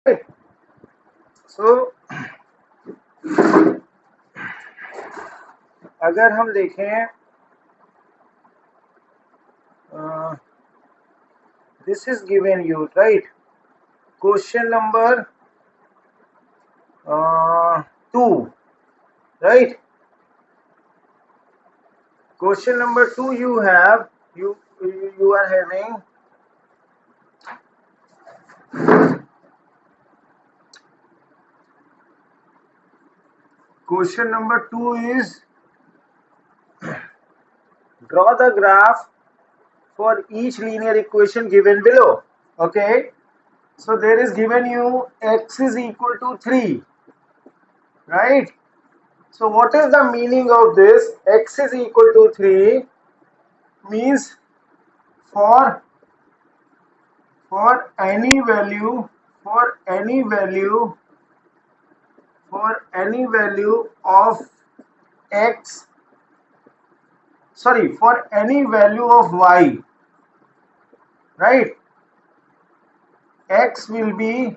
सो अगर हम देखें this is given you, right? Question number 2, right? Question number 2 you have, you are having question number 2 is draw the graph for each linear equation given below. Okay, so there is given you x is equal to 3, right? So what is the meaning of this? X is equal to 3 means for any value of x, sorry, for any value of y, right? X will be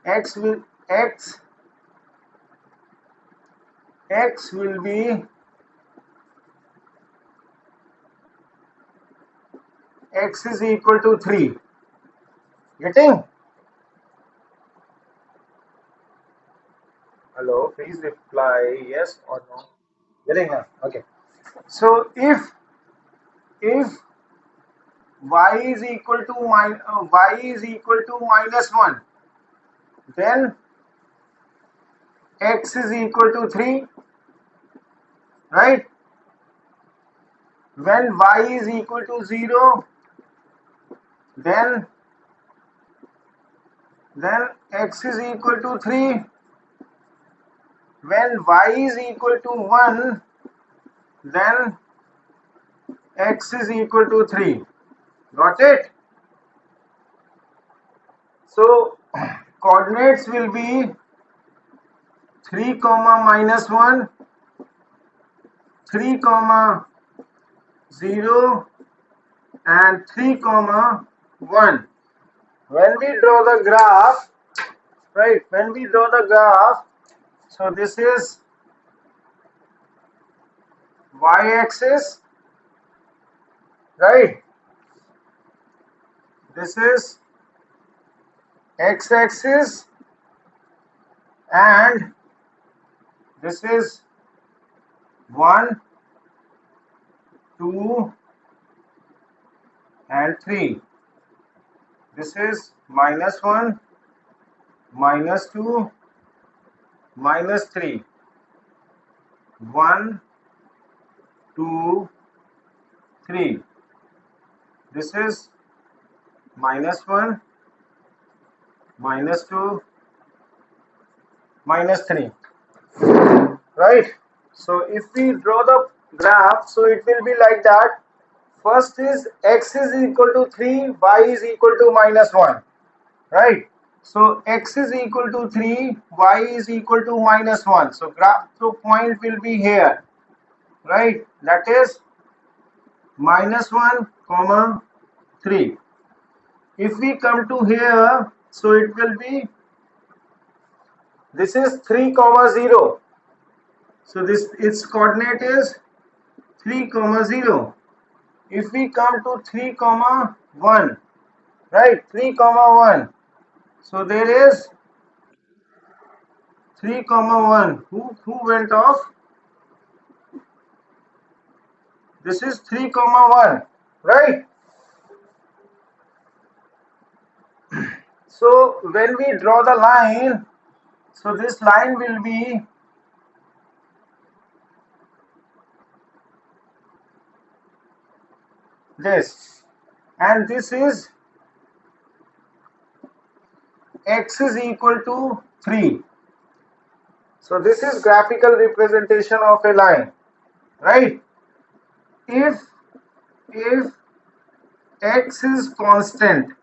x will x x will be x is equal to 3. Getting? Hello, please reply yes or no. Getting? Okay. So if y is equal to minus 1, then x is equal to 3, right? When y is equal to 0, then x is equal to 3. When y is equal to 1, then x is equal to 3. Got it? So coordinates will be 3 comma minus 1, 3 comma 0 and 3 comma 1. When we draw the graph, right, so this is y-axis, right? This is x-axis and this is 1, 2 and 3. This is minus 1, minus 2, minus 3. 1, 2, 3. This is minus 1, minus 2, minus 3. Right? So if we draw the graph, so it will be like that. First is x is equal to 3, y is equal to minus 1. Right? So x is equal to 3, y is equal to minus 1. So graph, so point will be here. Right? That is minus 1 comma 3. If we come to here, so it will be, this is 3 comma 0. So this, its coordinate is 3 comma 0. If we come to 3 comma 1, right, 3 comma 1, so there is 3 comma 1, who went off? This is 3 comma 1, right? So when we draw the line, so this line will be this, and this is x is equal to 3. So this is graphical representation of a line, right? If x is constant,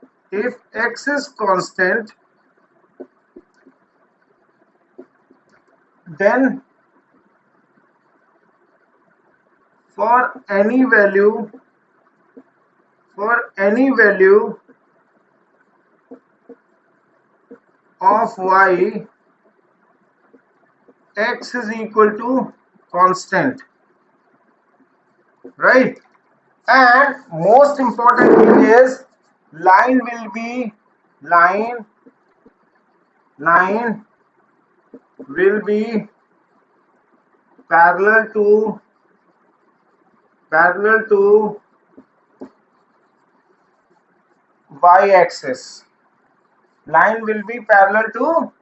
then for any value of y, x is equal to constant, right? And most important thing is line will be line will be parallel to y axis. Line will be parallel to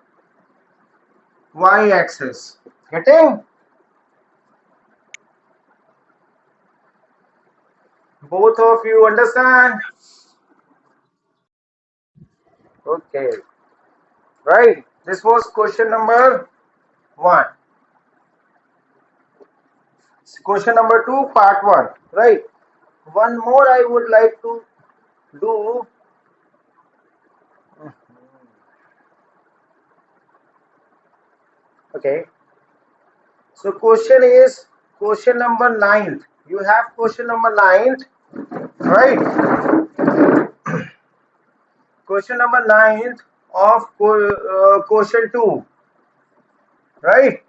y axis. Getting? Both of you understand? Okay. Right. This was question number 1. Question number 2, part 1. Right. One more I would like to do. Okay. So question number 9. You have question number 9, right? Question number 9 of question 2, right?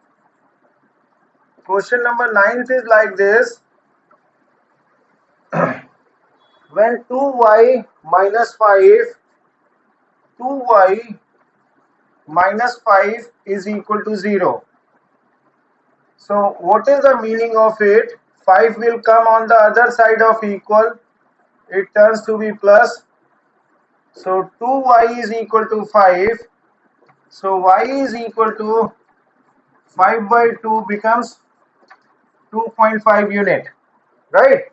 Question number 9 is like this. When 2y minus 5 is equal to 0. So what is the meaning of it? 5 will come on the other side of equal. It turns to be plus. So 2y is equal to 5. So y is equal to 5 by 2 becomes 2.5 unit, right?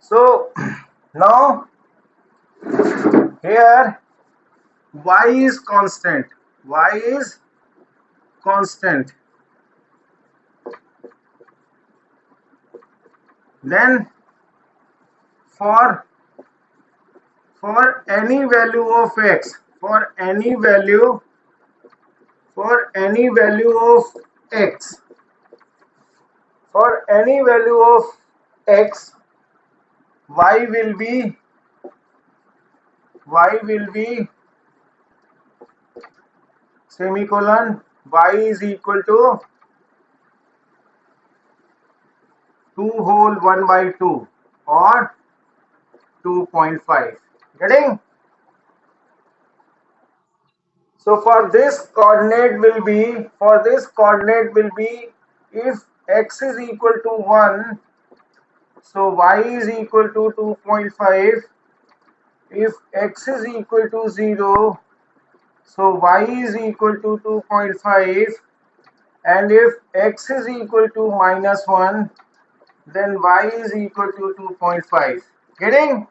So now here y is constant. Y is constant. Then for any value of x, for any value of x, for any value of x, y will be semicolon y is equal to 2 whole 1 by 2 or 2.5. Getting? So for this coordinate will be if x is equal to 1, so y is equal to 2.5. If x is equal to 0, so y is equal to 2.5, and if x is equal to minus 1, then y is equal to 2.5. Getting?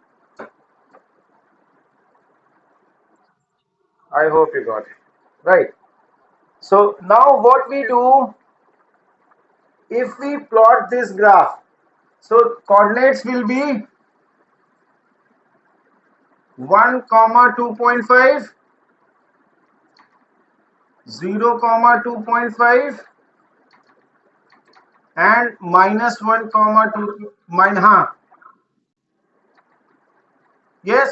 I hope you got it. Right. So now what we do, if we plot this graph, so coordinates will be 1 comma 2.5, 0 comma 2.5, and minus 1 comma 2 minus yes.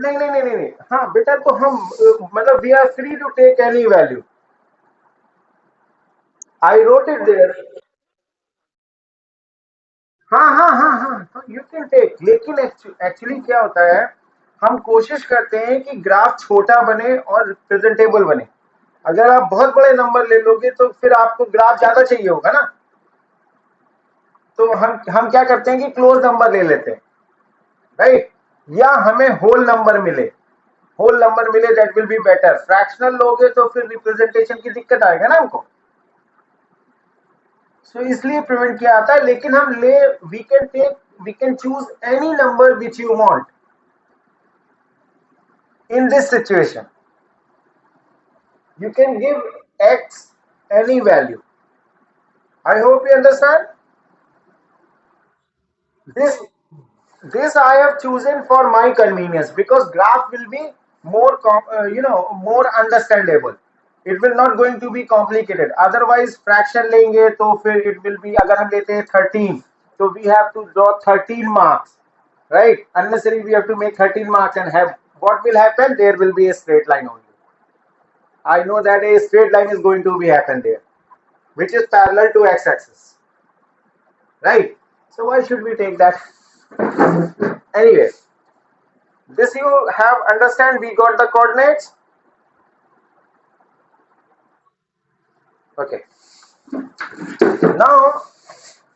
नहीं हाँ बेटा, तो हम मतलब we are free to take any value. I wrote it there. हाँ you can take, लेकिन actually क्या होता है, हम कोशिश करते हैं कि ग्राफ छोटा बने और प्रेजेंटेबल बने. अगर आप बहुत बड़े नंबर ले लोगे तो फिर आपको ग्राफ ज्यादा चाहिए होगा ना. तो हम क्या करते हैं कि क्लोज नंबर ले लेते हैं, राइट? या हमें होल नंबर मिले that will be better. Fractional लोगे तो फिर रिप्रेजेंटेशन की दिक्कत आएगा ना हमको. सो इसलिए प्रिवेंट किया जाता है. लेकिन हम we can choose any number which you want in this situation. You can give x any value. I hope you understand. This I have chosen for my convenience because graph will be more more understandable. It will not going to be complicated. Otherwise fraction लेंगे तो फिर it will be, अगर हम लेते हैं 13 so we have to draw 13 marks, right? Unnecessarily we have to make 13 marks and have, what will happen? There will be a straight line only. I know that a straight line is going to be happen there, which is parallel to x-axis, right? So why should we take that? Anyway, this you have understand. We got the coordinates. Okay. Now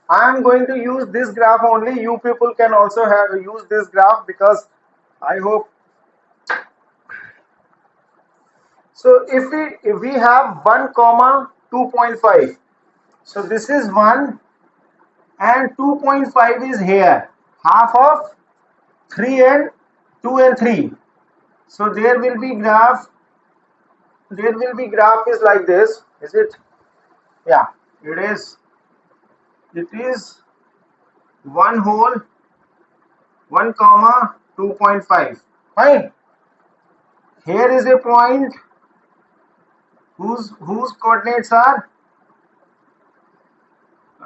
I am going to use this graph only. You people can also have use this graph, because I hope. So if we have 1 comma 2.5, so this is 1 and 2.5 is here, half of 3 and 2 and 3. So there will be graph is like this. Is it? Yeah, it is. It is 1 whole 1 comma 2.5. Fine. Here is a point whose coordinates are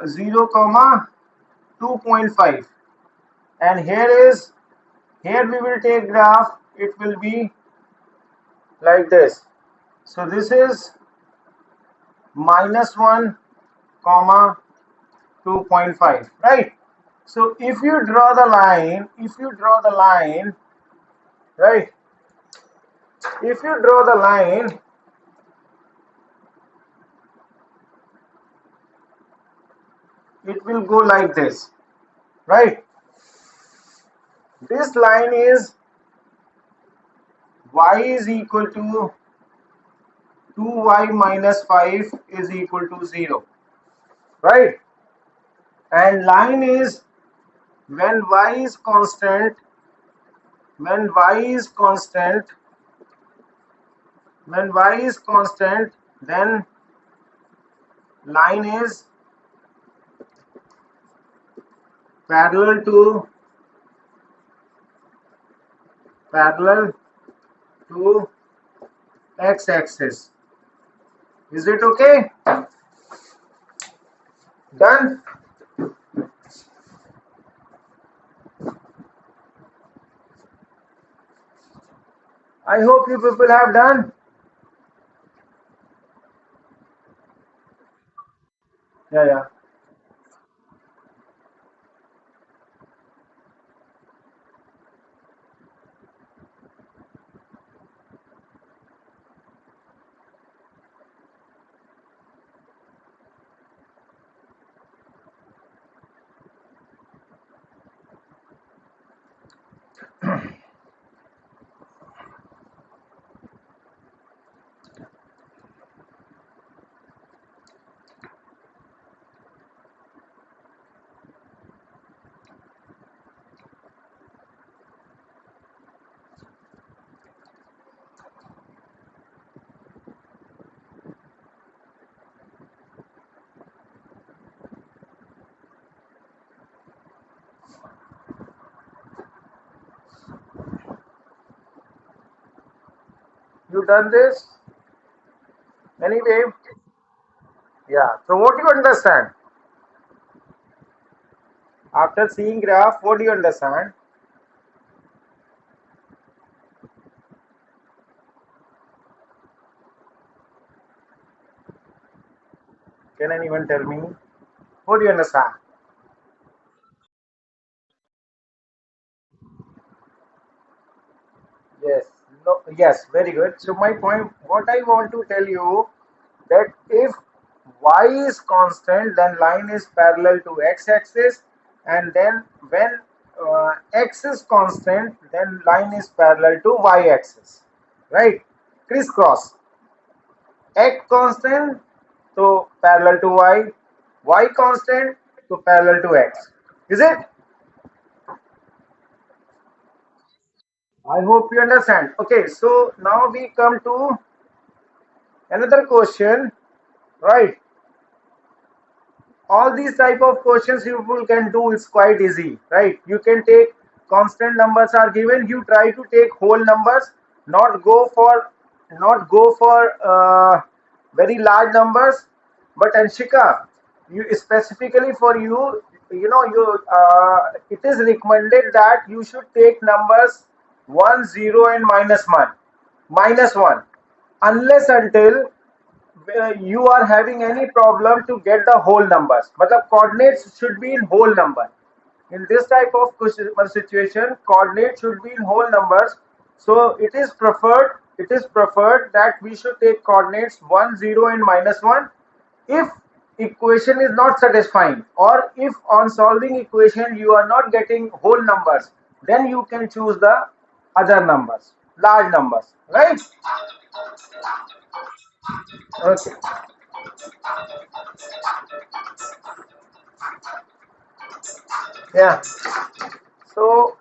0 comma 2.5, and here we will take graph. It will be like this. So this is -1 comma 2.5, right? So if you draw the line, right? If you draw the line, it will go like this, right? This line is y is equal to 2y minus 5 is equal to 0, right? And line is when y is constant, then line is parallel to x-axis. Is it okay? Done? I hope you people have done. Yeah. You done this? Anyway, yeah. So what do you understand? After seeing graph, what do you understand? Can anyone tell me? What do you understand? Yes. No, yes, very good. So my point, what I want to tell you, that if y is constant, then line is parallel to x-axis, and then when x is constant, then line is parallel to y-axis, right? Crisscross. X constant, so parallel to y constant, so parallel to x. Is it? I hope you understand. Okay, so now we come to another question, right? All these type of questions you people can do, it's quite easy, right? You can take constant numbers are given, you try to take whole numbers, not go for not go for very large numbers. But Anshika, you specifically for you, it is recommended that you should take numbers 1, 0 and minus 1, unless until you are having any problem to get the whole numbers. Matlab coordinates should be in whole number. In this type of situation, coordinate should be in whole numbers. So it is preferred that we should take coordinates 1, 0 and -1. If equation is not satisfying, or if on solving equation you are not getting whole numbers, then you can choose the other numbers, large numbers, right? Okay. Yeah. So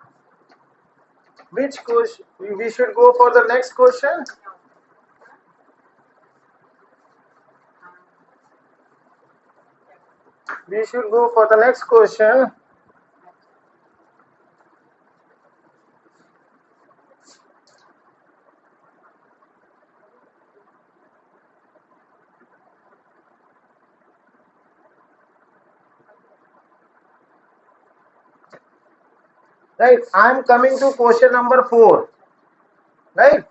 which question we should go for the next question? We should go for the next question. Right. I am coming to question number 4. Right.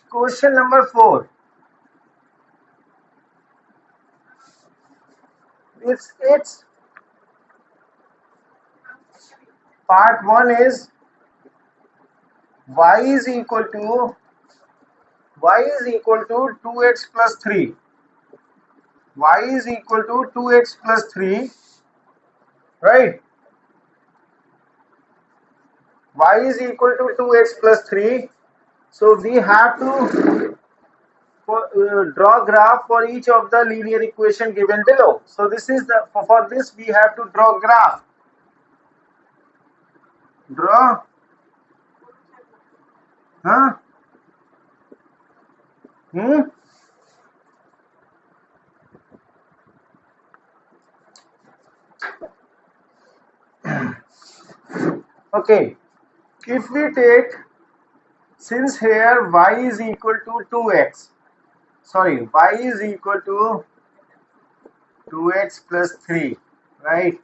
Question number 4. It's part 1 is y is equal to 2x plus 3. Y is equal to 2x plus 3. Right. Y is equal to 2x plus 3. So we have to draw graph for each of the linear equation given below. So this is the for this we have to draw graph. Draw. Huh? Hmm? Okay. If we take, since here y is equal to 2x, sorry, y is equal to 2x plus 3, right?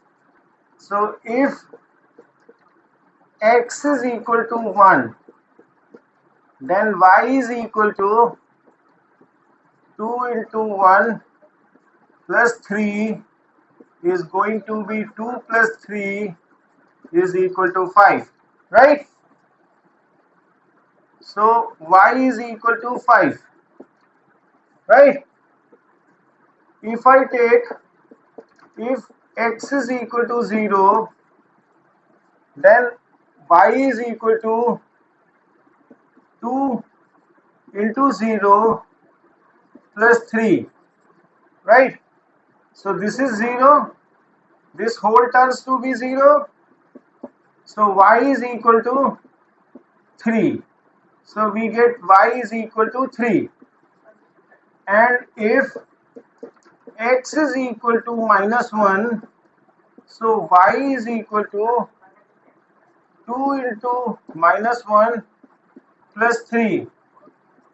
So if x is equal to 1, then y is equal to 2 into 1 plus 3 is going to be 2 plus 3 is equal to 5, right? So y is equal to 5, right? If I take, if x is equal to 0, then y is equal to 2 into 0 plus 3, right? So this is 0, this whole turns to be 0, so y is equal to 3. So we get y is equal to 3. And if x is equal to -1, so y is equal to 2 into -1 plus 3.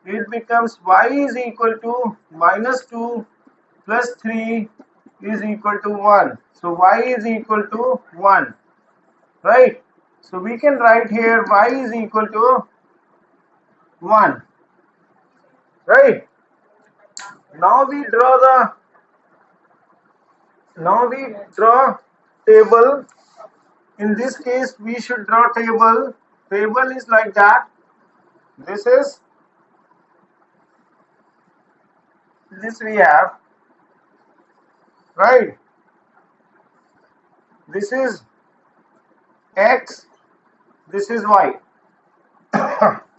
It becomes y is equal to -2 plus 3 is equal to 1. So y is equal to 1, right? So we can write here y is equal to 1, right? Now we draw the table. In this case we should draw table. Table is like that. This we have, right? This is x, this is y.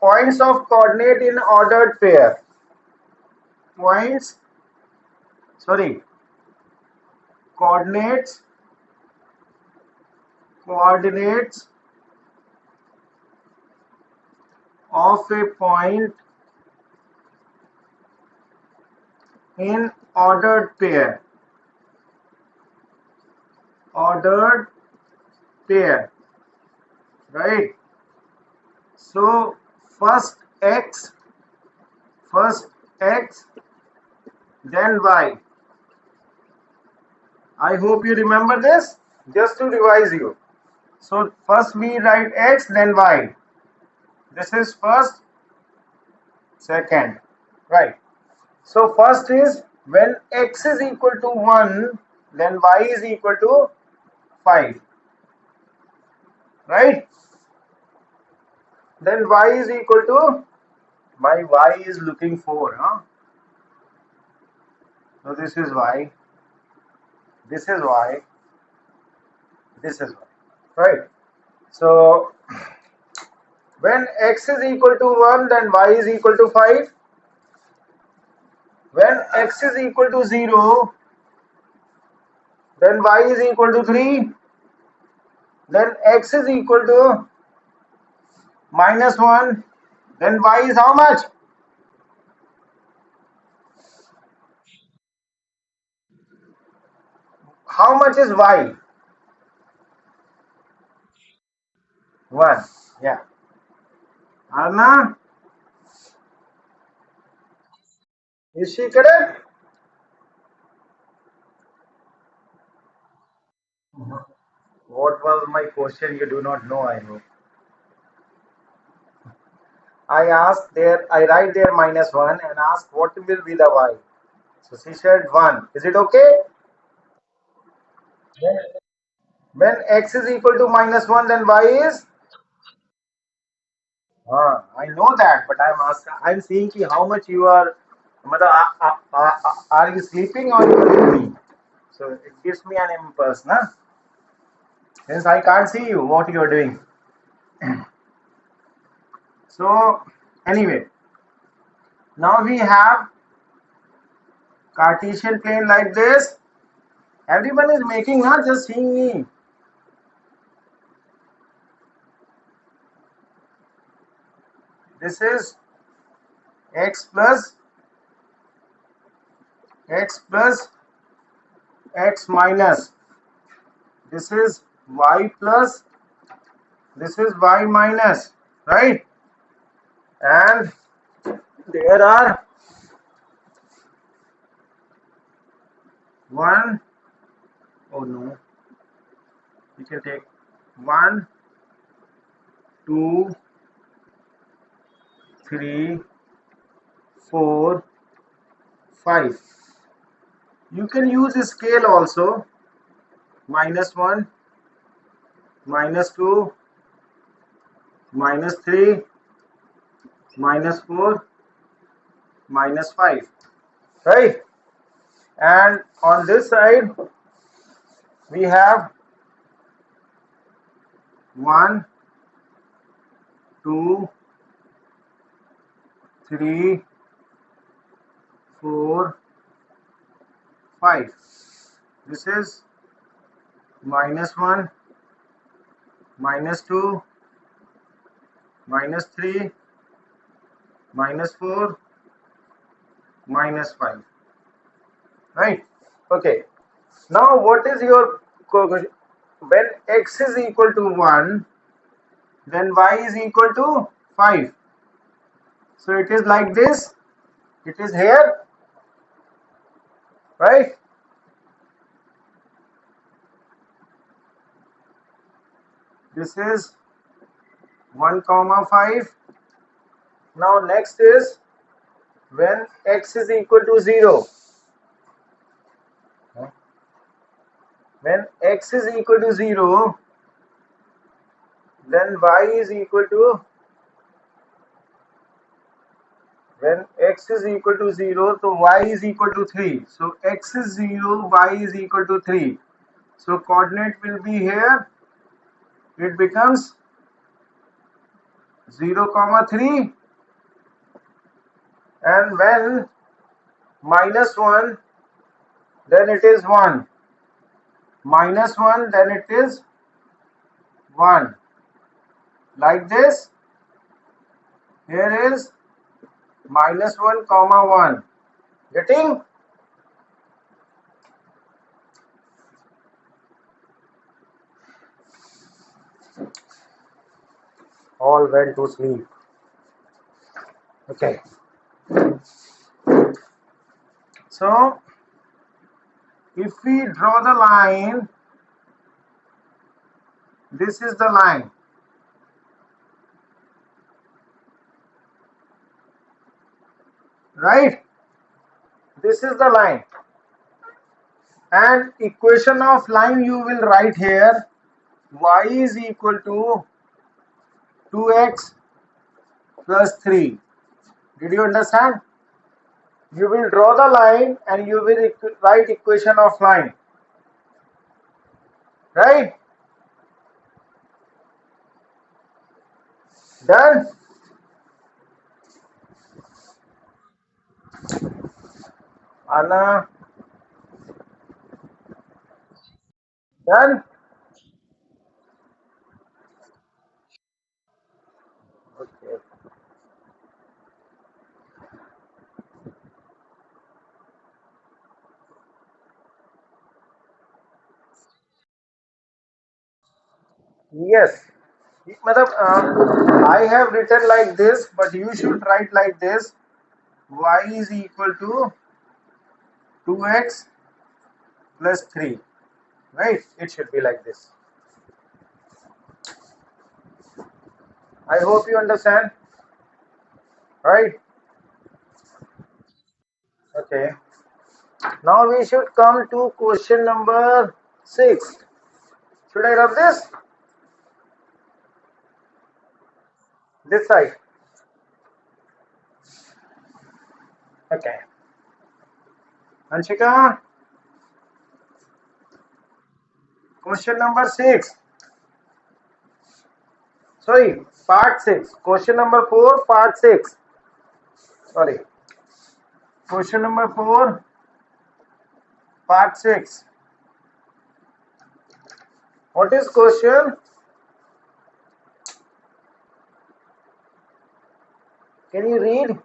Points of coordinate in ordered pair. Points, sorry, coordinates of a point in ordered pair. Ordered pair, right? So first x, then y. I hope you remember this. Just to revise you. So first we write x, then y. This is first, second, right? So first is when x is equal to 1, then y is equal to 5, right? Then y is equal to, my y is looking for, huh? So this is y, this is y, this is y, right? So when x is equal to 1, then y is equal to 5. When x is equal to 0, then y is equal to 3. Then x is equal to -1. Then y is how much? How much is y? 1. Yeah. Arna, is she correct? What was my question? You do not know, I hope. I asked there, I write there -1 and ask what will be the y. So she said 1. Is it okay? When x is equal to -1, then y is? I know that, but I'm asking, I'm seeing ki how much you are, are you sleeping or you are doing? So it gives me an impulse, na? Since I can't see you, what you are doing. So anyway, now we have Cartesian plane like this. Everyone is making, not just seeing me. This is x plus x minus. This is y plus, this is y minus, right? And there are 1, oh no, we can take 1, 2, 3, 4, 5. You can use a scale also. -1, -2, -3, -4, -5, right? And on this side we have 1, 2, 3, 4, 5. This is -1, -2, -3, -4, -5, right? Okay. Now what is your, when x is equal to 1, then y is equal to 5. So it is like this. It is here, right? This is 1 comma 5. Now next is when x is equal to 0. When x is equal to 0, then y is equal to, when x is equal to 0, so y is equal to 3. So x is 0, y is equal to 3. So coordinate will be here. It becomes 0 comma 3. And when -1, then it is 1. -1, then it is 1. Like this. Here is -1 comma 1. Getting? all went to sleep. Okay. So if we draw the line, this is the line. Right? This is the line. And equation of line you will write here. Y is equal to 2x plus 3. Did you understand? You will draw the line and you will write equation of line. Right? Done? Anna? Done? Okay. Yes. I have written like this, but you should write like this. Y is equal to 2x plus 3. Right? It should be like this. I hope you understand. Right? Okay. Now we should come to question number 6. Should I rub this? This side. Okay. Anshika, question number 6. Sorry, part 6. Question number 4, part 6. Sorry. Question number 4, part 6. What is question? Can you read?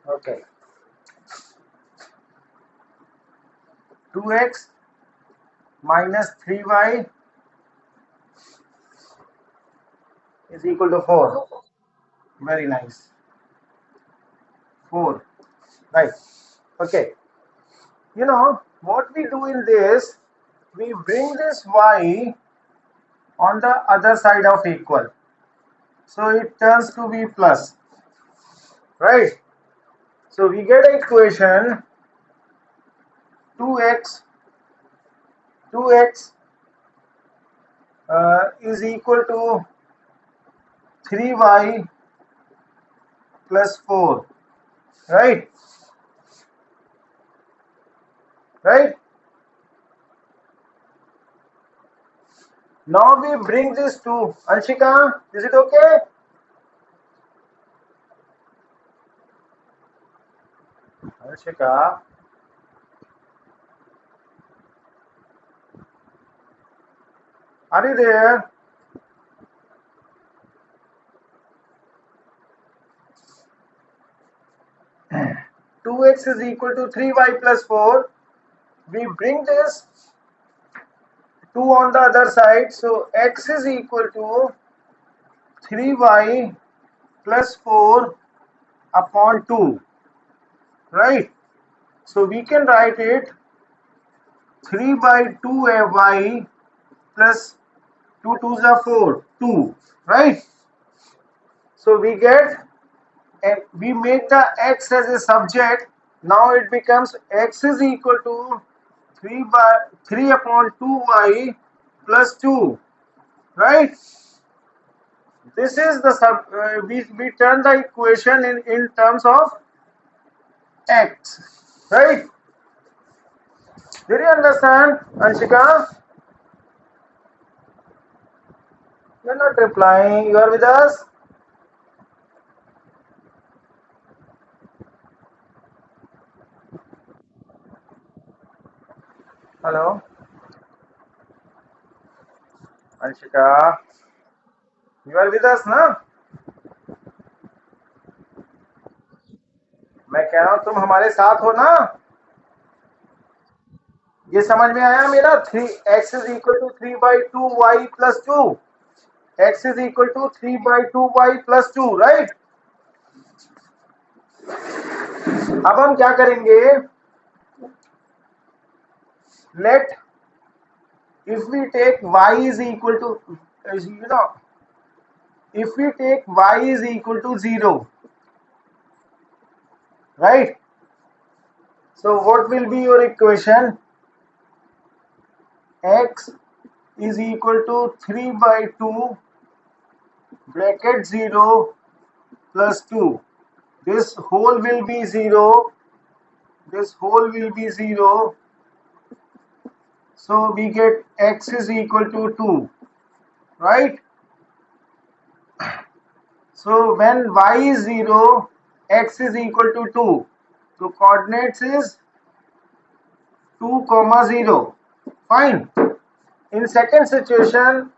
Okay. 2x minus 3y is equal to 4. Very nice. 4. Right. Okay. You know what we do in this? We bring this y on the other side of equal. So it turns to be plus. Right? So we get an equation 2x is equal to 3y plus 4. Right? Right? Now we bring this to Anshika. Is it okay? Anshika. Are you there? Two x is equal to 3y plus 4. We bring this 2 on the other side. So x is equal to 3y plus 4 upon 2. Right? So we can write it 3 by 2y plus 2 2s are 4. 2. Right? So we get, and we make the x as a subject. Now it becomes x is equal to 3 upon 2y plus 2. Right? This is the we turn the equation in terms of x. Right? Did you understand, Anshika? You're not replying. You are with us? Hello? Anshika? You are with us, ना? मैं कह रहा हूँ तुम हमारे साथ हो ना? ये समझ में आया मेरा? 3x is equal to 3/2y plus 2, x is equal to 3/2y plus 2, right? अब हम क्या करेंगे, let if we take y is equal to, you know, if we take y is equal to 0, right? So what will be your equation? X is equal to 3/2 bracket 0 plus 2. This whole will be 0, this whole will be 0, so we get x is equal to 2, right? So when y is 0, x is equal to 2, so coordinates is 2, 0. Fine. In second situation,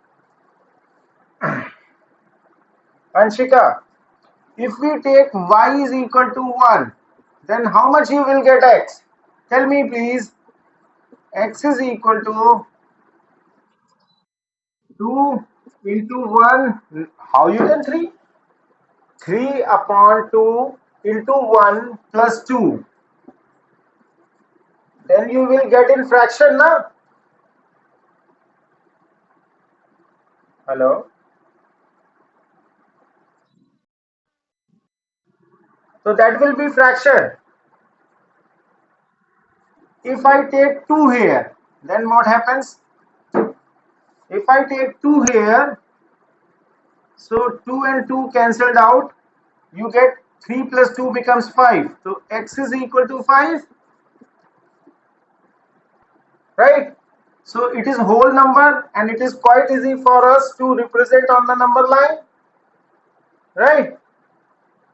Anshika, if we take y is equal to 1, then how much you will get x? Tell me please. X is equal to 2 into 1. How you can 3? 3 upon 2 into 1 plus 2. Then you will get in fraction, na? Hello? So that will be fraction. If I take 2 here, then what happens? If I take 2 here, so 2 and 2 cancelled out, you get 3 plus 2 becomes 5. So x is equal to 5, right? So it is whole number and it is quite easy for us to represent on the number line, right?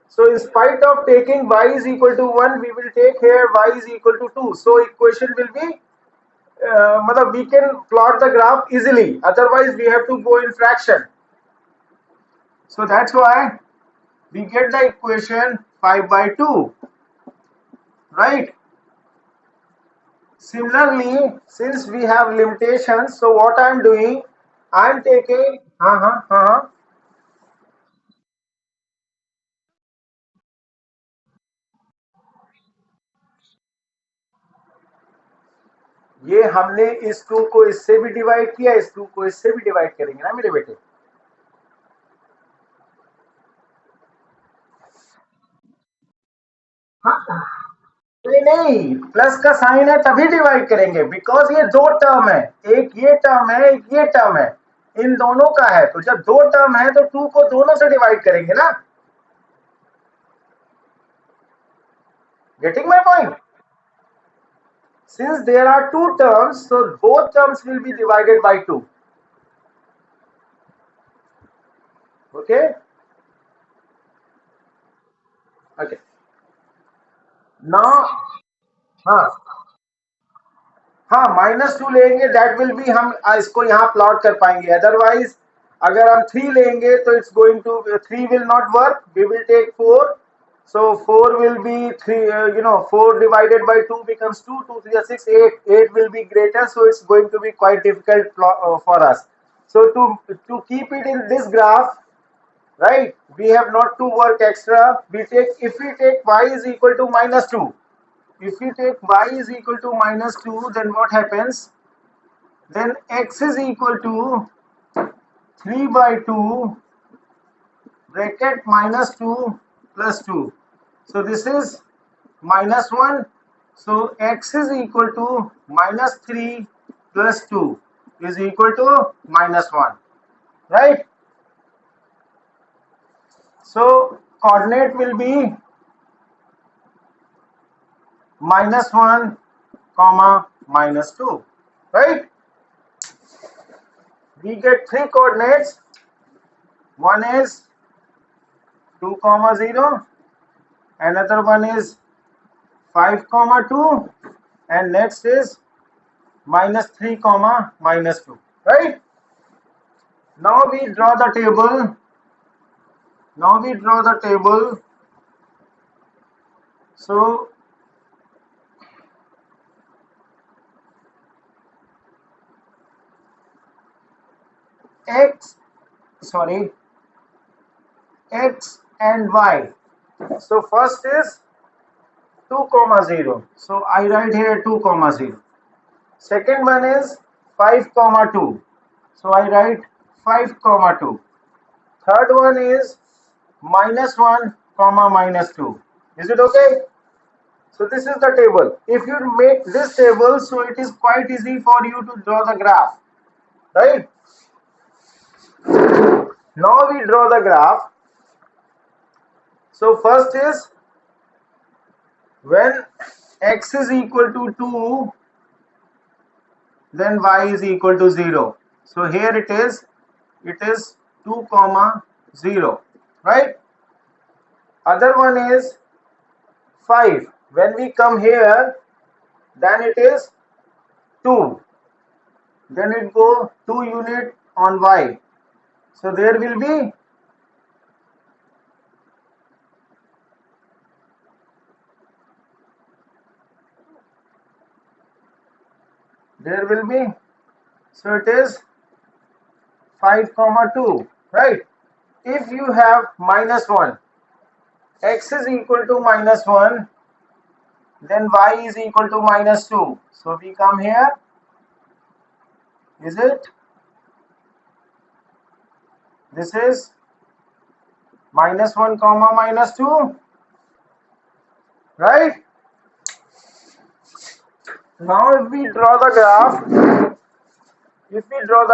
So in spite of taking y is equal to 1, we will take here y is equal to 2. So equation will be, we can plot the graph easily. Otherwise, we have to go in fraction. So that's why we get the equation 5/2, right? Similarly, since we have limitations, so what I am doing, I am taking, ये हमने इस 2 को इससे भी divide किया, इस 2 को इससे भी डिवाइड करेंगे ना मेरे बेटे? हाँ, नहीं नहीं, प्लस का साइन है तभी डिवाइड करेंगे, बिकॉज ये दो टर्म है, एक ये टर्म है, एक ये टर्म है, इन दोनों का है, तो जब दो टर्म है तो 2 को दोनों से डिवाइड करेंगे ना. Getting my point? Since there are two terms, so both terms will be divided by 2. Okay? Okay. Now, हाँ हाँ, -2 लेंगे, दैट विल बी, हम इसको यहाँ प्लॉट कर पाएंगे. अदरवाइज अगर हम 3 लेंगे तो it's going to 3 will not work. We will take 4. So 4 will be 3, 4 divided by 2 becomes 2, 2 3 are 6, 8. 8 will be greater, so it's going to be quite difficult for us. So to keep it in this graph, right, we have not to work extra. If we take y is equal to -2, if we take y is equal to -2, then what happens? Then x is equal to 3/2 bracket -2 plus 2. So this is -1. So x is equal to -3 plus 2 is equal to -1, right? So coordinate will be -1, -2, right? We get three coordinates. One is 2, 0. Another one is 5, 2, and next is -3, -2, right? Now we draw the table. Now we draw the table. So x, sorry, x and y. So first is 2 comma 0. So I write here 2 comma 0. Second one is 5 comma 2. So I write 5 comma 2. Third one is minus 1 comma minus 2. Is it okay? So this is the table. If you make this table, so it is quite easy for you to draw the graph, right? Now we draw the graph. So first is when x is equal to 2, then y is equal to 0. So here it is 2 comma 0, right? Other one is 5. When we come here, then it is 2. Then it go 2 unit on y. So there will be so it is 5 comma 2, right? If you have minus 1, x is equal to minus 1, then y is equal to minus 2. So we come here, is it? This is minus 1 comma minus 2, right? Now if we draw the graph, if we draw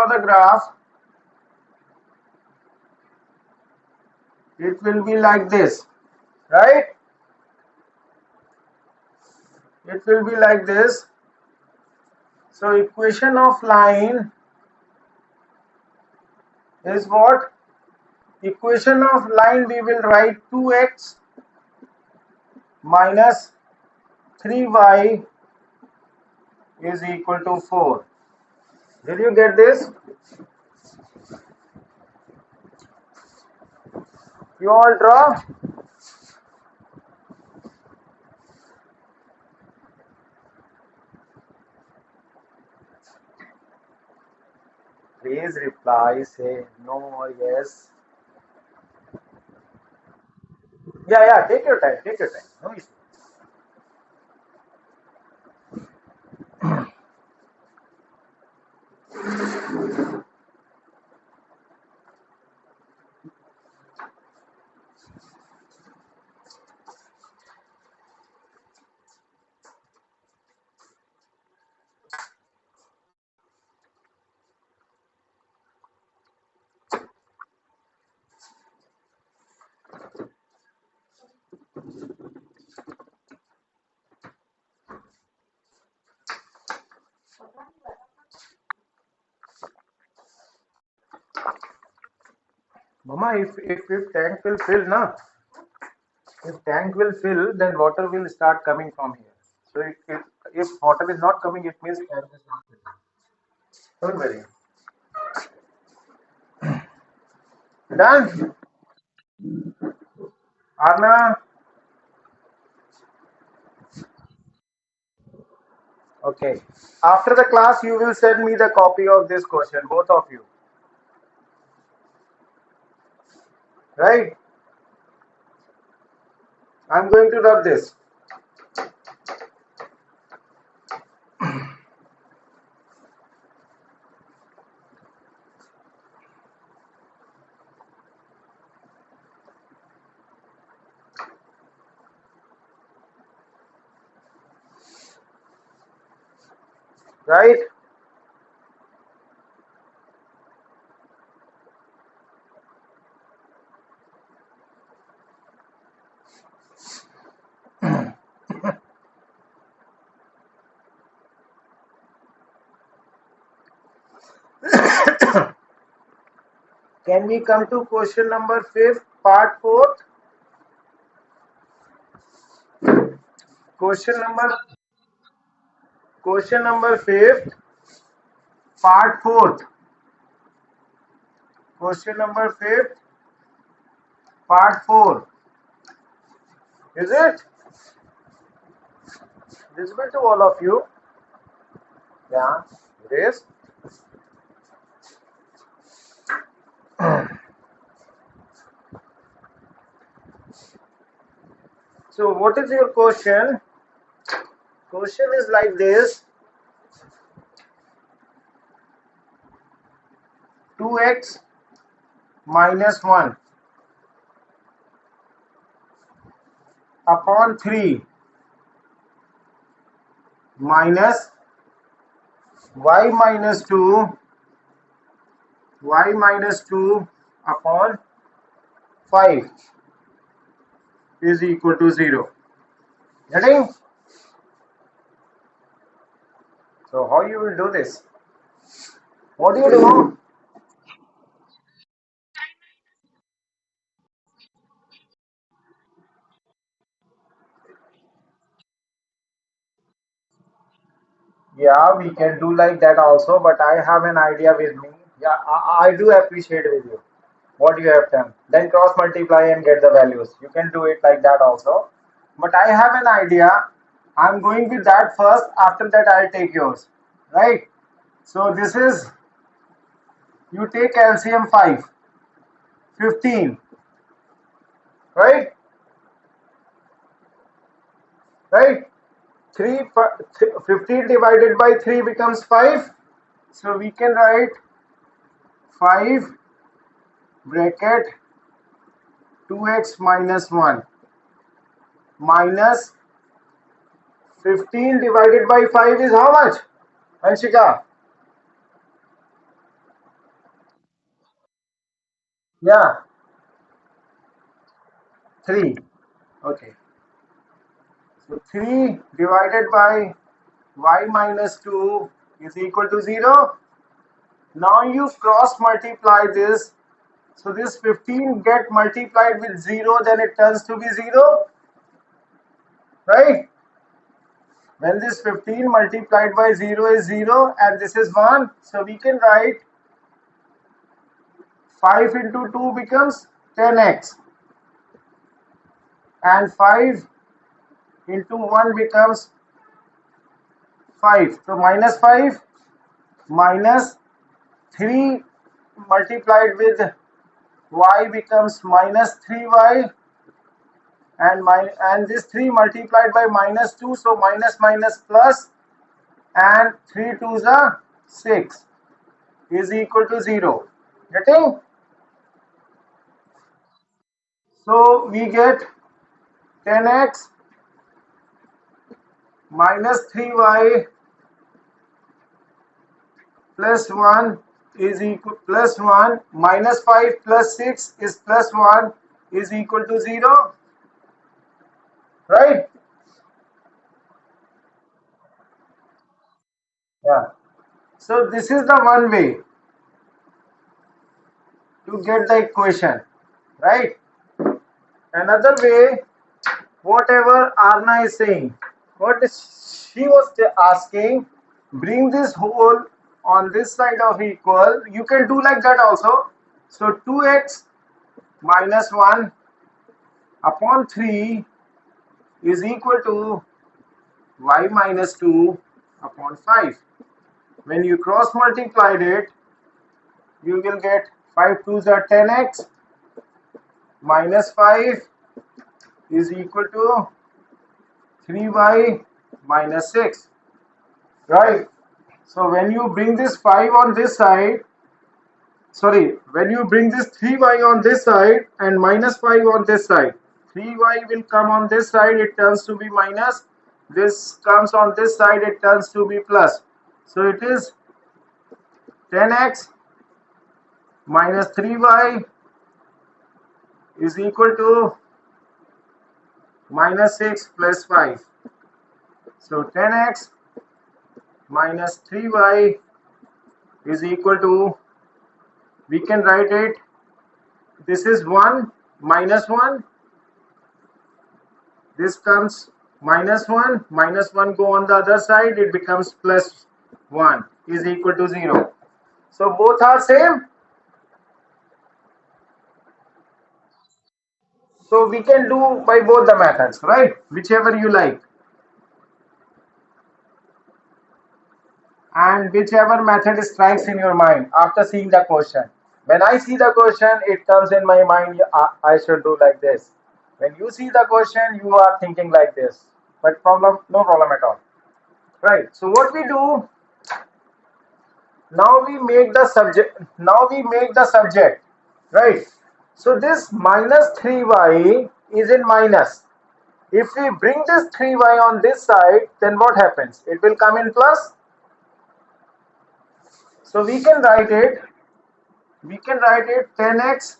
the graph, it will be like this, right? It will be like this. So equation of line is what? Equation of line we will write 2x minus 3y is equal to 4. Did you get this? You all draw? Please reply, say no or yes. Yeah, take your time, no issue. Mama, if tank will fill, na? If tank will fill, then water will start coming from here. So if water is not coming, it means tank is not filling. Don't worry. Done? Arna? Okay. After the class, you will send me the copy of this question, both of you. Right? I'm going to rub this. Right? Can we come to question number 5, part 4? Question number 5, part 4. Question number 5, part 4. Is it? visible to all of you? Yeah, it is. So what is your question? Question is like this: 2x minus 1 upon 3 minus y minus 2 upon 5 is equal to 0. Getting? So how you will do this? What do you do? Yeah, we can do like that also, but I have an idea with me. Yeah, I do appreciate with you what you have done. Then cross multiply and get the values. You can do it like that also. But I have an idea. I'm going with that first. After that, I'll take yours. Right? So this is, you take LCM 5, 15. Right? Right? 15 divided by 3 becomes 5. So we can write 5 bracket 2x minus 1 minus 15 divided by 5 is how much? Anshika? Yeah, 3. Okay. So 3 divided by y minus 2 is equal to 0. Now you cross multiply this. So this 15 get multiplied with 0, then it turns to be 0. Right? When this 15 multiplied by 0 is 0 and this is 1. So we can write 5 into 2 becomes 10x and 5 into 1 becomes 5. So minus 5 minus 3 multiplied with y becomes minus 3y and this 3 multiplied by minus 2, so minus minus plus, and 3 2s are 6 is equal to 0. Getting? So we get 10x minus 3y plus 1 is equal plus 1 minus 5 plus 6 is plus 1 is equal to 0. Right? Yeah. So this is the one way to get the equation. Right? Another way, whatever Arna is saying, what she was asking, bring this whole on this side of equal. You can do like that also. So 2x minus 1 upon 3 is equal to y minus 2 upon 5. When you cross multiplied it, you will get 5 2s are 10x minus 5 is equal to 3y minus 6. Right? So when you bring this 5 on this side, sorry, when you bring this 3y on this side and minus 5 on this side, 3y will come on this side, it turns to be minus. This comes on this side, it turns to be plus. So it is 10x minus 3y is equal to minus 6 plus 5. So 10x minus 3y is equal to, we can write it, this is 1 minus 1, this comes minus 1 go on the other side, it becomes plus 1 is equal to 0. So both are same. So we can do by both the methods, right? Whichever you like. and whichever method strikes in your mind after seeing the question. When I see the question, it comes in my mind, I should do like this. When you see the question, you are thinking like this. But problem, no problem at all. Right. So what we do, now we make the subject, right? So this minus 3y is in minus. If we bring this 3y on this side, then what happens? It will come in plus. So we can write it 10x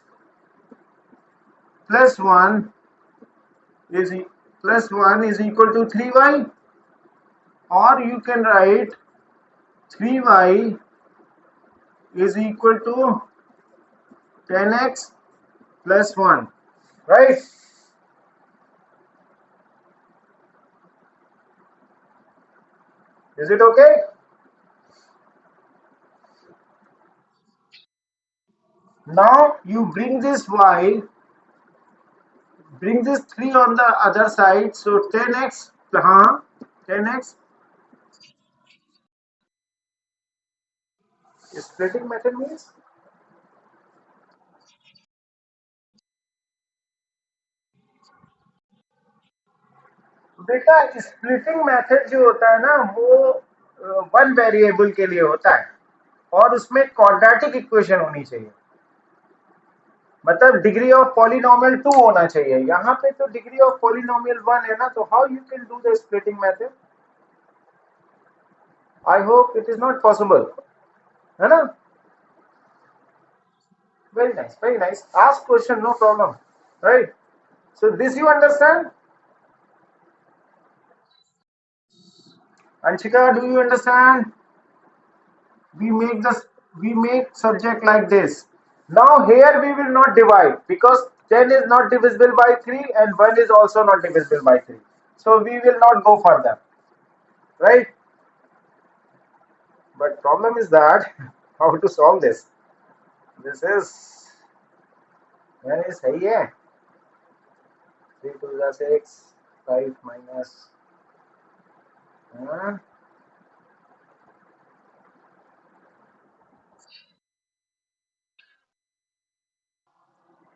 plus 1 is plus 1 is equal to 3y, or you can write 3y is equal to 10x plus 1, right? Is it okay? Now you bring this 3 on the other side, so 10x, 10x. Splitting method means, बेटा splitting method जो होता है ना वो one variable के लिए होता है और उसमें क्वाड्रेटिक इक्वेशन होनी चाहिए, मतलब डिग्री ऑफ पॉलिनोमियल 2 होना चाहिए। यहाँ पे तो डिग्री ऑफ पॉलिनोमियल 1 है ना, तो how you can do the splitting method? I hope it is not possible, है ना? Very nice, ask question, no problem, right? So this you understand? Anshika, do you understand? We make subject like this. Now here we will not divide because 10 is not divisible by 3 and 1 is also not divisible by 3. So we will not go further, right? But problem is that how to solve this? This is very सही है. 3 to the 6, 5 minus. हाँ,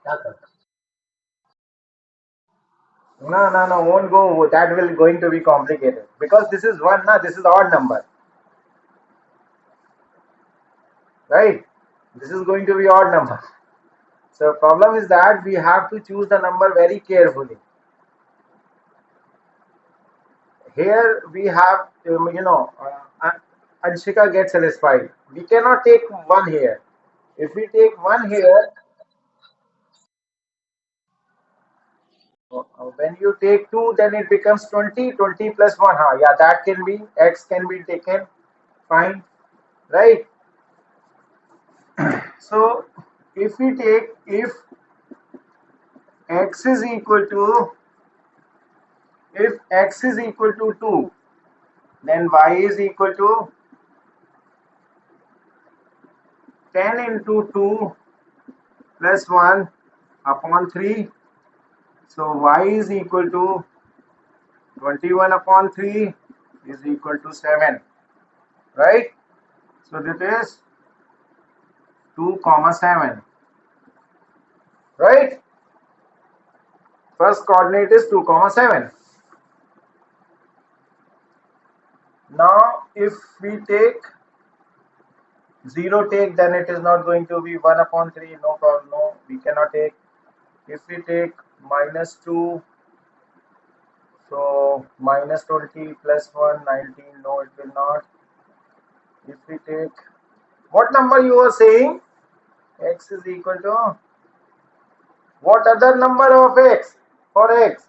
क्या करता? No, won't go. That will going to be complicated because this is one, na. This is odd number, right? This is going to be odd number. So problem is that we have to choose the number very carefully. Here we have, Anshika gets satisfied. We cannot take one here. If we take one here, when you take two, then it becomes 20. 20 plus one. Yeah, that can be, x can be taken. Fine, right? So if x is equal to, if x is equal to 2, then y is equal to 10 into 2 plus 1 upon 3. So y is equal to 21 upon 3 is equal to 7, right? So that is 2 comma 7, right? First coordinate is 2 comma 7. Now if we take 0 take, then it is not going to be 1 upon 3. No problem, no, we cannot take. If we take minus 2, so minus 20 plus 1, 19. No, it will not. If we take, what number you are saying? X is equal to what other number of x for x?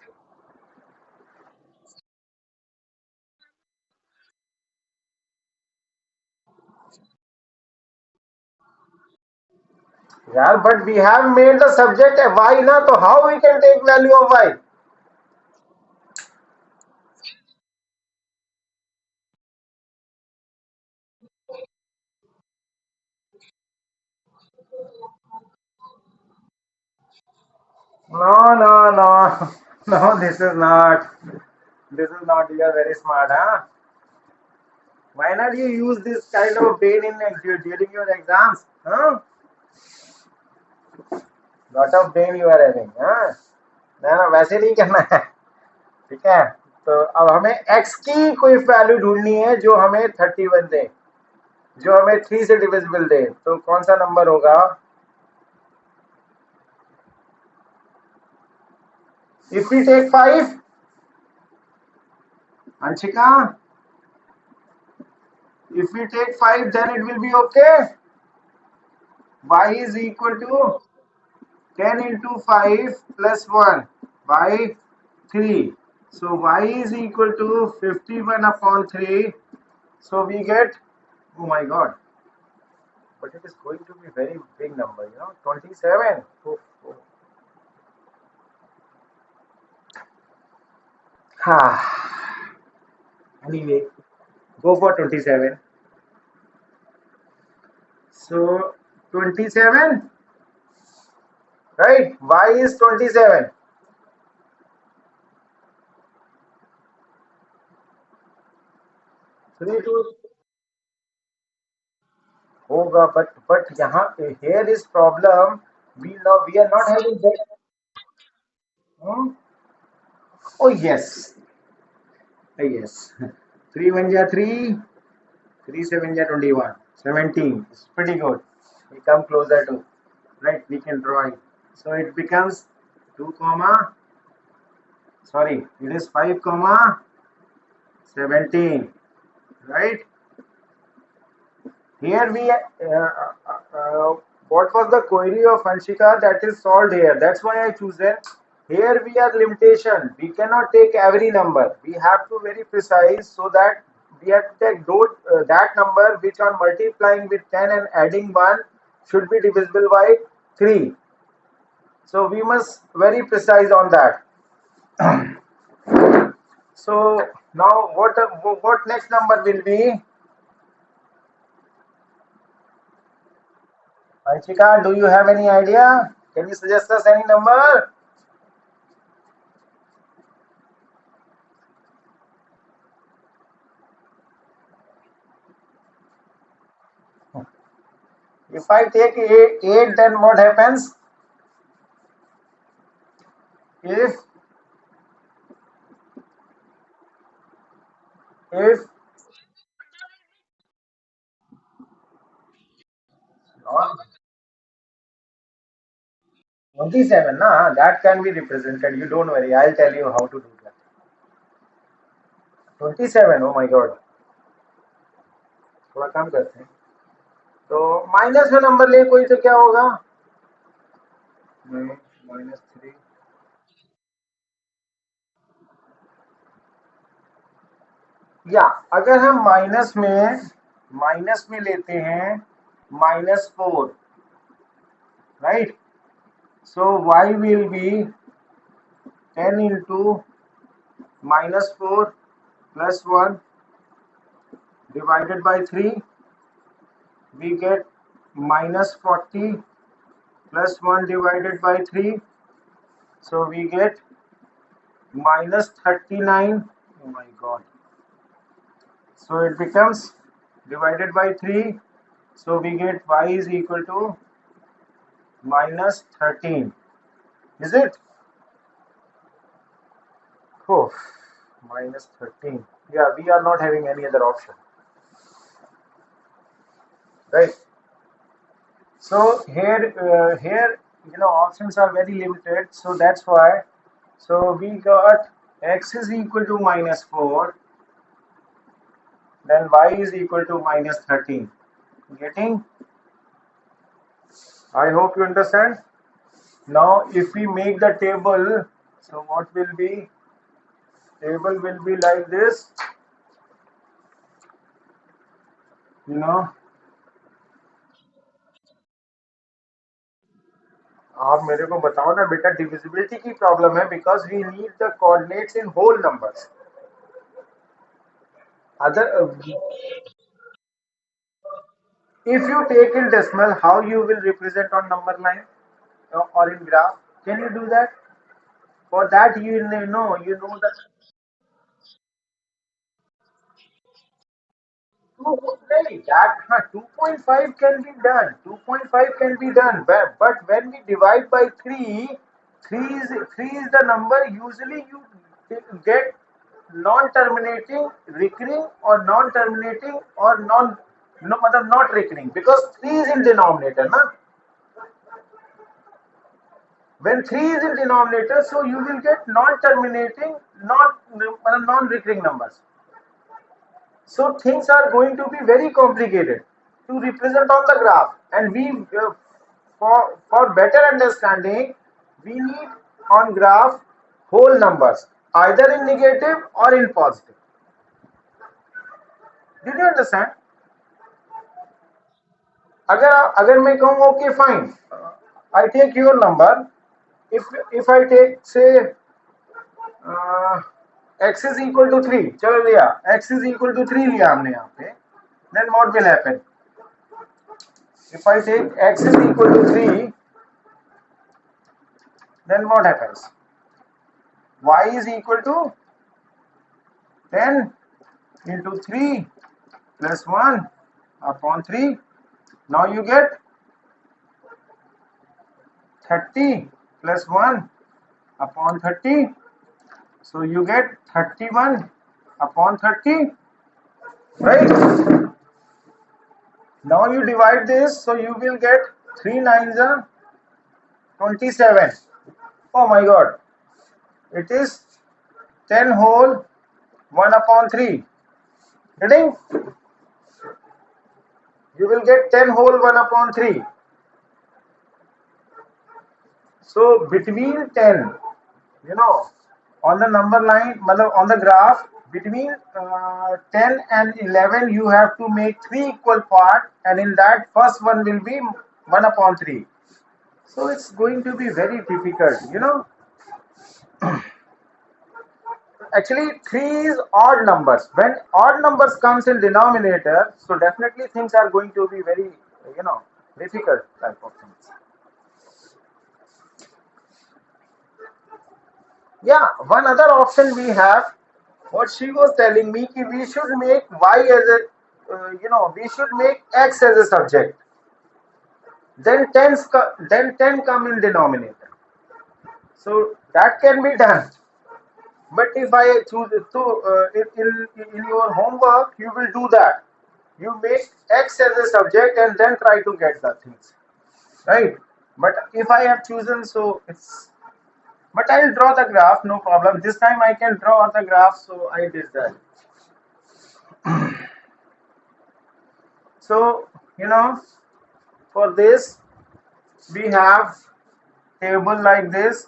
Yeah, but we have made the subject a y na, so how we can take value of y? No. No, this is not. This is not. You are very smart, huh? Why not you use this kind of brain in during your exams? Huh? Lot of brain you are having. हाँ? ना वैसे नहीं करना है. ठीक है. तो अब हमें x की कोई वैल्यू ढूंढनी है जो हमें 31 दे, जो हमें 3 से डिविजिबल दे. तो कौन सा नंबर होगा? If we take 5, Anshika, if we take 5, then it will be okay. Y is equal to 10 into 5 plus 1 by 3. So y is equal to 51 upon 3. So we get, oh my god, but it is going to be very big number, 27. Oh, oh. Anyway, go for 27. So 27, right? Y is 27. Three two होगा, but यहाँ here is problem. We are not having that. Hmm? Oh yes, yes. 3 1 ja 3, 3 7 ja 21, 17. It's pretty good. We come closer to, right? We can draw it. So it becomes 2 comma. Sorry, it is 5 comma 17, right? Here what was the query of Anshika that is solved here? That's why I choose it. Here we are limitation. We cannot take every number. We have to very precise so that we have to take that number which on multiplying with 10 and adding 1 should be divisible by 3. So we must very precise on that. So now what next number will be? Anshika, do you have any idea? Can you suggest us any number? If I take 8, then what happens? If if not 27, na, that can be represented. You don't worry. I'll tell you how to do that. 27. Oh my God. थोड़ा काम करते हैं. तो minus में number ले कोई तो क्या होगा? नहीं, -3. या अगर हम माइनस में लेते हैं -4, right? So y will be 10 into -4 plus 1 divided by 3. We get -40 plus 1 divided by 3. So we get -39. Oh my god. So it becomes divided by 3. So we get y is equal to -13. Is it? Oh, -13. Yeah, we are not having any other option. Right? So here options are very limited, so that's why. So we got x is equal to -4, then y is equal to -13. Getting? I hope you understand. Now if we make the table, so what will be? Table will be like this. You know, आप मेरे को बताओ ना बेटा, divisibility की problem है because we need the coordinates in whole numbers. Other if you take in decimal, how you will represent on number line or in graph? Can you do that? For that you know that Okay, that 2.5 can be done. 2.5 can be done, but when we divide by 3, 3 is the number usually you get non-terminating, recurring, or non-terminating, or no matter not recurring, because 3 is in denominator, na? When 3 is in denominator, so you will get non-terminating, not non-recurring numbers. So things are going to be very complicated to represent on the graph, and we for better understanding, we need on graph whole numbers, either in negative or in positive. Did you understand? अगर अगर मैं कहूँ okay fine, I take your number. If I take say x is equal to 3, चलो लिया x is equal to 3 लिया हमने यहाँ पे, then what will happen? If I take x is equal to 3, then what happens? Y is equal to 10 into 3 plus 1 upon 3. Now you get 30 plus 1 upon 30. So you get 31 upon 30. Right? Now you divide this, so you will get 3 nines are 27. Oh my god. It is 10 whole 1 upon 3. Getting? You will get 10 whole 1 upon 3. So between 10, on the number line, on the graph, between 10 and 11, you have to make 3 equal parts, and in that first one will be 1 upon 3. So it's going to be very difficult. Actually, 3 is odd numbers. When odd numbers comes in denominator, so definitely things are going to be very, difficult type of things. Yeah, one other option we have, what she was telling me, ki we should make y as a, we should make x as a subject. Then 10 come in denominator. So that can be done. But if I choose to, in your homework, you will do that. You make x as a subject and then try to get the things. Right? But if I have chosen, so it's, but I'll draw the graph, no problem. This time I can draw the graph, so I did that. So, for this, we have table like this.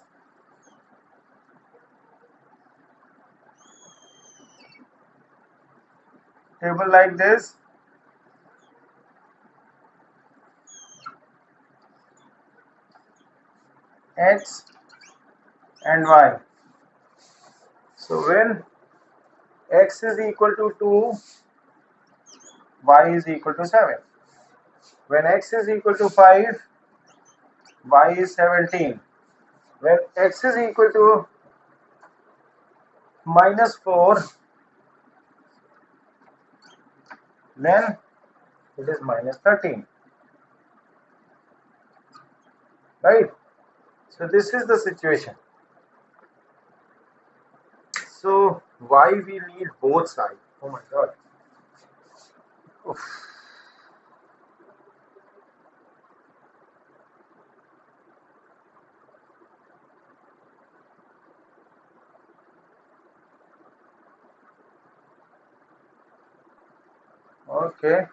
Table like this. X and Y. So when x is equal to 2, y is equal to 7. When x is equal to 5, y is 17. When x is equal to -4, then it is -13. Right? So this is the situation. So why we need both sides? Oh my god. Oof. Okay.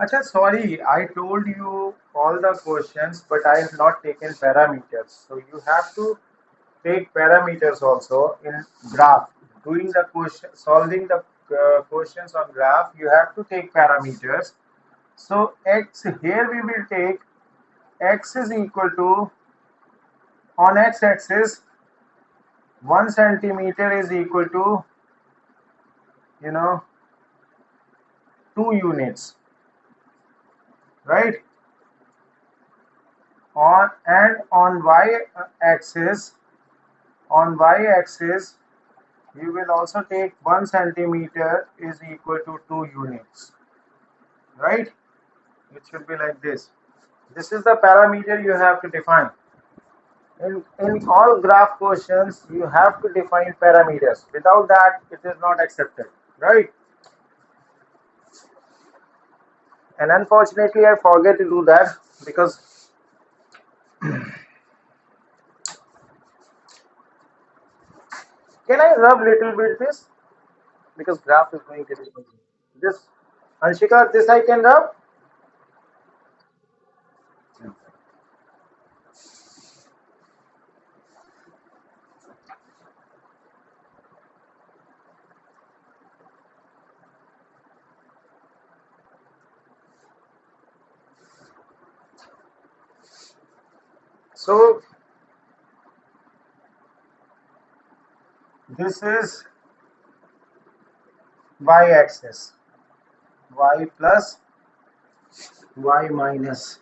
Acha, sorry, I told you all the questions, but I have not taken parameters. So you have to take parameters also in graph. Doing the question, solving the questions on graph, you have to take parameters. So x here we will take x is equal to, on x-axis, 1 centimeter is equal to 2 units, right? on y-axis, you will also take 1 centimeter is equal to 2 units, right? It should be like this. This is the parameter you have to define. In all graph questions, you have to define parameters. Without that, it is not accepted, right? And unfortunately, I forget to do that because can I rub little bit this? Because graph is going to be this. Anshika, this I can rub. So this is y-axis, y plus, y minus.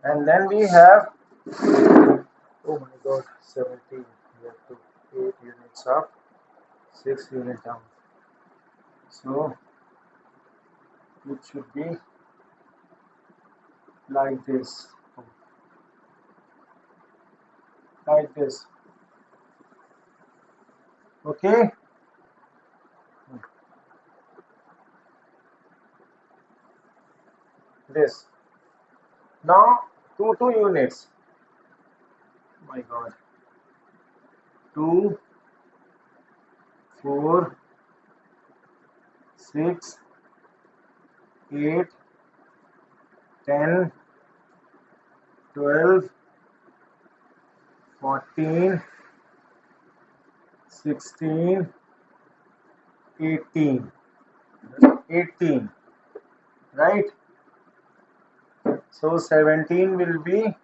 And then we have, oh my god, 17. We have to 8 units up, 6 units down. So it should be like this, like this. Okay. This. Now 2 units. My god. 2, 4, 6, 8, 10, 12, 14, 16, 18. 18, right? So 17 will be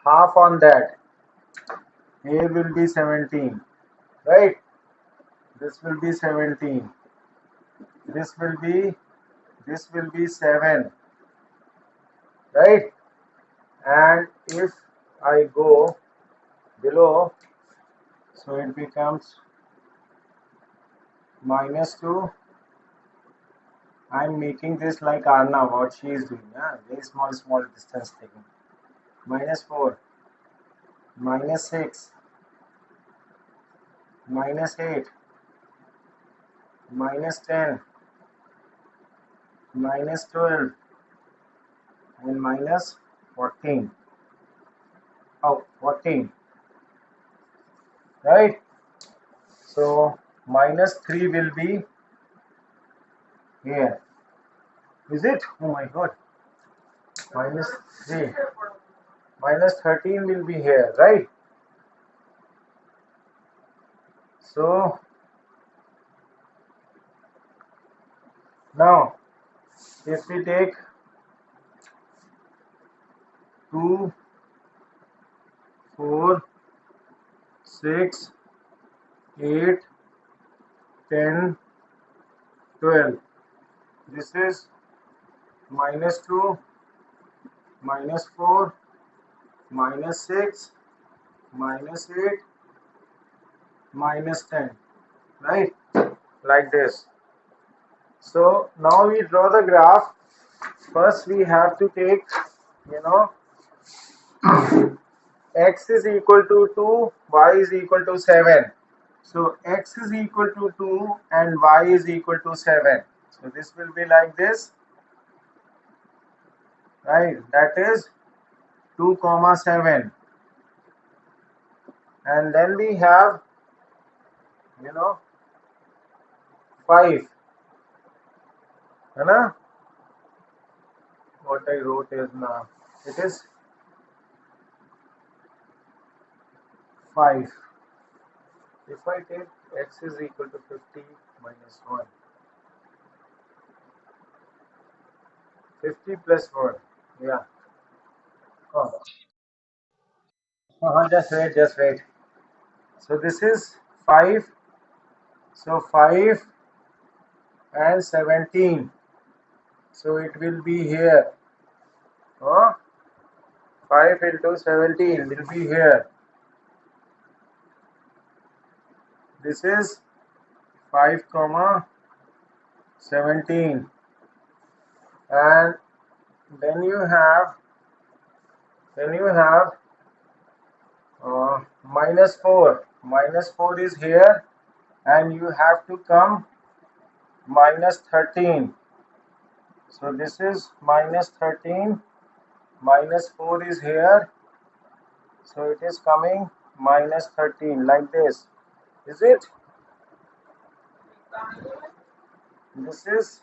half on that. Here will be 17, right? This will be 17. This will be 7, right? And if I go below, so it becomes -2. I'm making this like Arna, what she is doing. Very small distance taking. -4, -6, -8, -10, -12, and -14. Oh, 14. Right? So -3 will be here. Is it? Oh my god. -3. -13 will be here, right? So now if we take 2, 4, 6, 8, 10, 12. This is -2, -4, -6, -8, -10, right? Like this. So now we draw the graph. First we have to take, you know, x is equal to 2, y is equal to 7. So x is equal to 2 and y is equal to 7. So this will be like this, right? That is 2 comma 7. And then we have, 5. Right? What I wrote is now, it is 5. If I take x is equal to 50 minus 1, 50 plus 1, yeah. Oh, just wait. So this is 5. So 5 and 17. So it will be here. 5 into 17 will be here. This is 5 comma 17, and then you have minus 4. Minus 4 is here, and you have to come minus 13. So this is minus 13, minus 4 is here, so it is coming minus 13 like this. Is it? This is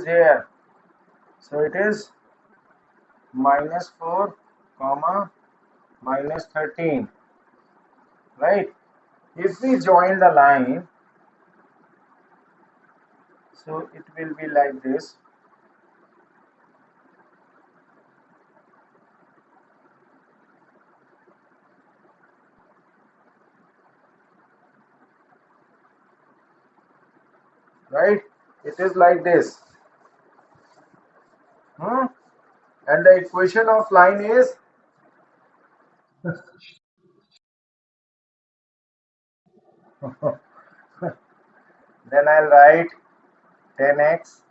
here. So it is minus 4 comma minus 13, right? If we join the line, so it will be like this. Right? It is like this. And the equation of line is then I'll write 10x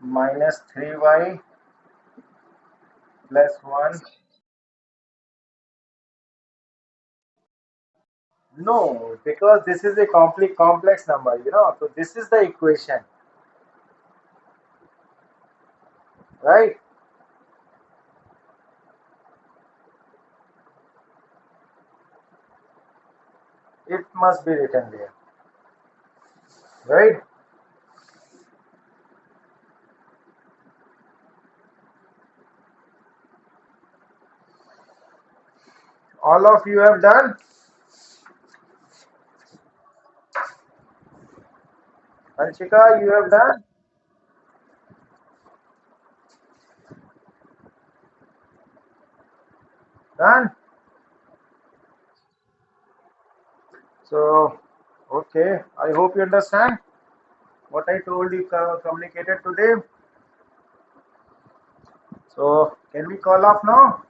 minus 3y plus 1. No, because this is a complex number, so this is the equation, right? It must be written there, right? All of you have done? Anshika, you have done? Done? So, okay, I hope you understand what I told you, communicated today. So, can we call off now?